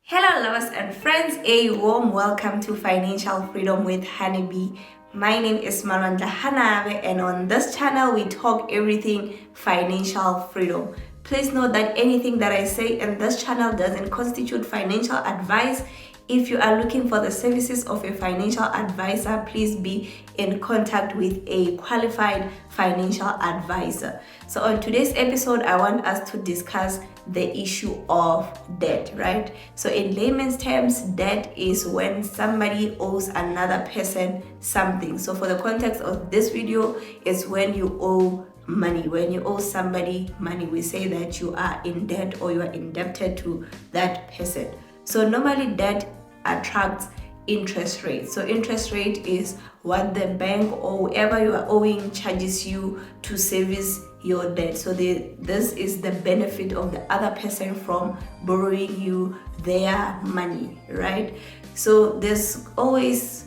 Hello lovers and friends, a warm welcome to Financial Freedom with Honeybee. My name is Malwandla Hanabe, and on this channel we talk everything financial freedom. Please note that anything that I say in this channel doesn't constitute financial advice. If you are looking for the services of a financial advisor, please be in contact with a qualified financial advisor. So on today's episode, I want us to discuss the issue of debt, right? So in layman's terms, debt is when somebody owes another person something. So for the context of this video, is when you owe money. When you owe somebody money, we say that you are in debt or you are indebted to that person. So normally debt attracts interest rate. So interest rate is what the bank or whoever you are owing charges you to service your debt. So this is the benefit of the other person from borrowing you their money, right? So there's always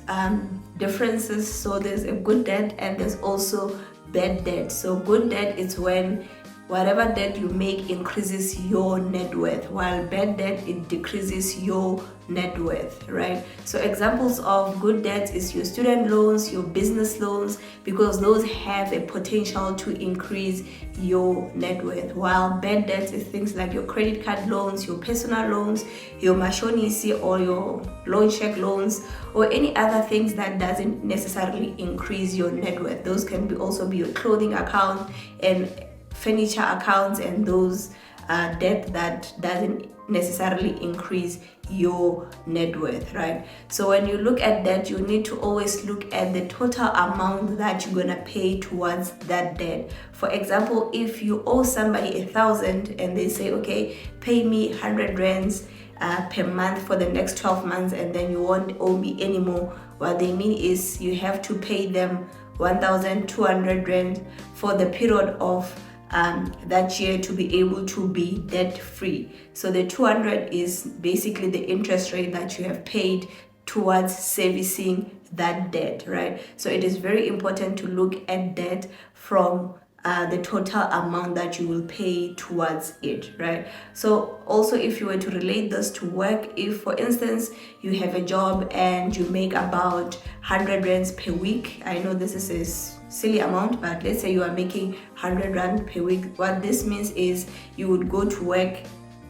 differences. So there's a good debt and there's also bad debt. So good debt is when whatever debt you make increases your net worth, while bad debt, it decreases your net worth, right? So examples of good debts is your student loans, your business loans, because those have a potential to increase your net worth, while bad debts is things like your credit card loans, your personal loans, your mashonisi or your loan check loans, or any other things that doesn't necessarily increase your net worth. Those can also be your clothing account and furniture accounts, and those debt that doesn't necessarily increase your net worth, right? So when you look at debt, you need to always look at the total amount that you're gonna pay towards that debt. For example, if you owe somebody 1,000 and they say, okay, pay me 100 rands per month for the next 12 months and then you won't owe me anymore, what they mean is you have to pay them 1,200 rand for the period of that year to be able to be debt free. So the 200 is basically the interest rate that you have paid towards servicing that debt, right? So it is very important to look at debt from the total amount that you will pay towards it, right? So also, if you were to relate this to work, if for instance you have a job and you make about 100 rands per week, I know this is a silly amount, but let's say you are making 100 rand per week. What this means is you would go to work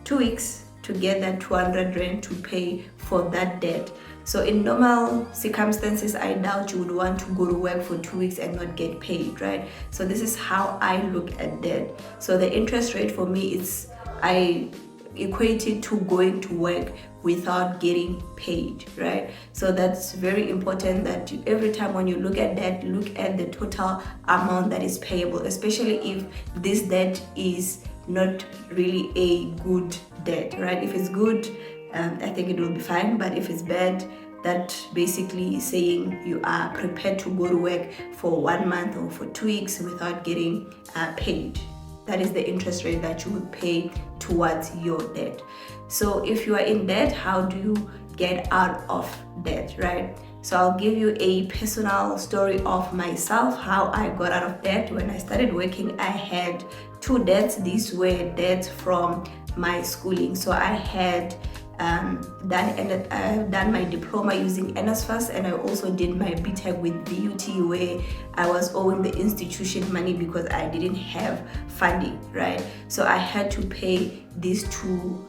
2 weeks to get that 200 rand to pay for that debt. So in normal circumstances, I doubt you would want to go to work for 2 weeks and not get paid, right? So this is how I look at debt. So the interest rate for me is, I equate it to going to work without getting paid, right? So that's very important that every time when you look at debt, look at the total amount that is payable, especially if this debt is not really a good debt, right? If it's good, I think it will be fine, but if it's bad, that basically is saying you are prepared to go to work for 1 month or for 2 weeks without getting paid. That is the interest rate that you would pay towards your debt. So if you are in debt, how do you get out of debt, right? So I'll give you a personal story of myself, how I got out of debt. When I started working, I had 2 debts. These were debts from my schooling. So I had done my diploma using NSFAS, and I also did my BTech with VUT, where I was owing the institution money because I didn't have funding, right? So I had to pay these 2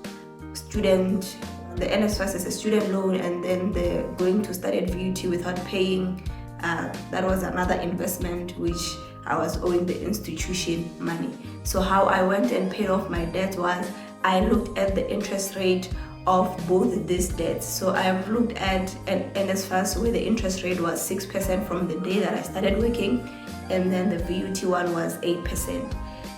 student, the NSFAS is a student loan, and then the going to study at VUT without paying, that was another investment which I was owing the institution money. So how I went and paid off my debt was I looked at the interest rate of both these debts. So I've looked at an NSFAS where the interest rate was 6% from the day that I started working, and then the VUT one was 8%.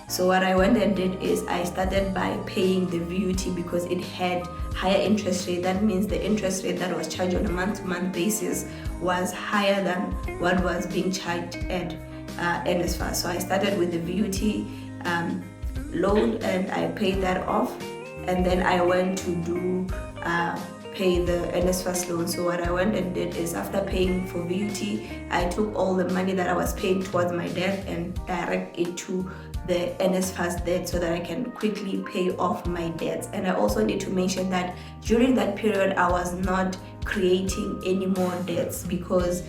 So what I went and did is I started by paying the VUT because it had higher interest rate. That means the interest rate that was charged on a month-to-month basis was higher than what was being charged at NSFAS. So I started with the VUT loan and I paid that off, and then I went to do pay the NSFAS loan. So what I went and did is, after paying for VUT, I took all the money that I was paying towards my debt and direct it to the NSFAS debt so that I can quickly pay off my debts. And I also need to mention that during that period I was not creating any more debts, because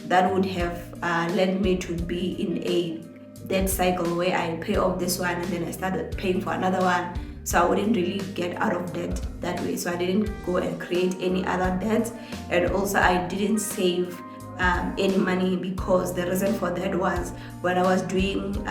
that would have led me to be in a debt cycle where I pay off this one and then I started paying for another one. So I wouldn't really get out of debt that way. So I didn't go and create any other debts, and also I didn't save any money, because the reason for that was when I was doing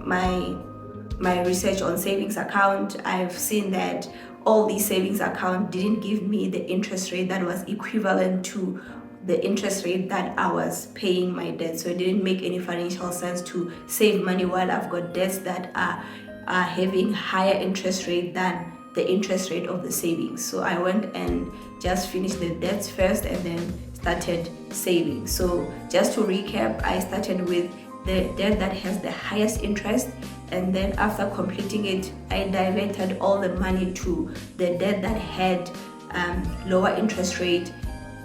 my research on savings account, I've seen that all these savings account didn't give me the interest rate that was equivalent to the interest rate that I was paying my debt. So it didn't make any financial sense to save money while I've got debts that are having higher interest rate than the interest rate of the savings. So I went and just finished the debts first and then started saving. So just to recap, I started with the debt that has the highest interest, and then after completing it, I diverted all the money to the debt that had lower interest rate.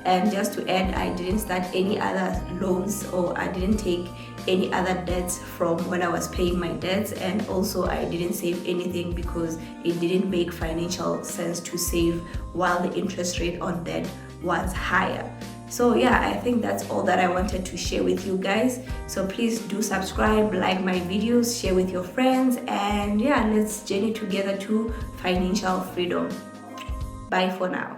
And just to add, I didn't start any other loans, or I didn't take any other debts from when I was paying my debts, and also I didn't save anything because it didn't make financial sense to save while the interest rate on debt was higher. So yeah, I think that's all that I wanted to share with you guys. So please do subscribe, like my videos, share with your friends, and yeah, let's journey together to financial freedom. Bye for now.